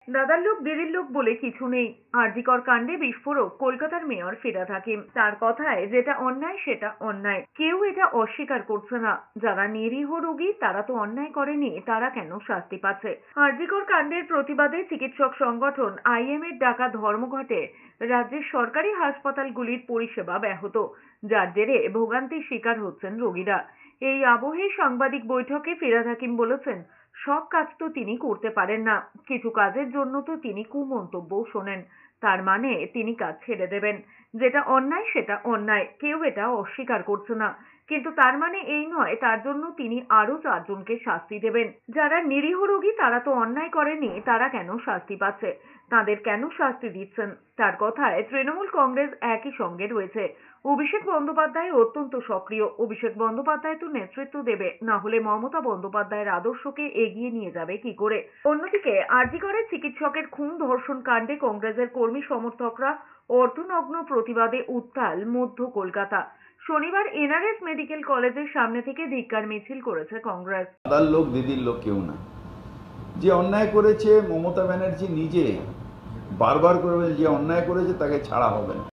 দাদার লোক দিদির লোক বলে কিছু নেই। আরজিকর কাণ্ডে বিস্ফোরক কলকাতার মেয়র ফিরহাদ হাকিম। তার কথায় যেটা অন্যায় সেটা অন্যায়, কেউ এটা অস্বীকার করছে না। যারা নিরীহ রোগী তারা তো অন্যায় করেনি, তারা কেন শাস্তি পাচ্ছে? আরজিকর কাণ্ডের প্রতিবাদে চিকিৎসক সংগঠন আইএম এর ডাকা ধর্মঘটে রাজ্যের সরকারি হাসপাতালগুলির পরিষেবা ব্যাহত, যার জেরে ভোগান্তির শিকার হচ্ছেন রোগীরা। এই আবহে সাংবাদিক বৈঠকে ফিরহাদ হাকিম বলেছেন, সব কাজ তো তিনি করতে পারেন না, কিছু কাজের জন্য তো তিনি কুমন্তব্যও শোনেন। তার মানে তিনি কাজ ছেড়ে দেবেন। যেটা অন্যায় সেটা অন্যায়, কেউ এটা অস্বীকার করছে না। কিন্তু তার মানে এই নয় তার জন্য তিনি আরো 4 জনকে শাস্তি দেবেন। যারা নিরীহ রোগী তারা তো অন্যায় করেনি, তারা কেন শাস্তি পাচ্ছে? তাদের কেন শাস্তি দিচ্ছেন? তার কথায় তৃণমূল কংগ্রেস একই সঙ্গে রয়েছে। অভিষেক বন্দ্যোপাধ্যায় অত্যন্ত সক্রিয়। অভিষেক বন্দ্যোপাধ্যায় তো নেতৃত্ব দেবে, না হলে মমতা বন্দ্যোপাধ্যায়ের আদর্শকে এগিয়ে নিয়ে যাবে কি করে? অন্যদিকে আরজিকরের চিকিৎসকের খুন ধর্ষণ কাণ্ডে কংগ্রেসের কর্মী সমর্থকরা অর্ধনগ্ন প্রতিবাদে উত্তাল মধ্য কলকাতা। শনিবার এনআরএস মেডিকেল কলেজের সামনে থেকে ধিক্কার মিছিল করেছে কংগ্রেস। দাদার লোক দিদির লোক কেউ না। যে অন্যায় করেছে মমতা ব্যানার্জি নিজে বারবার করে বলে, যে অন্যায় করেছে তাকে ছাড়া হবে না।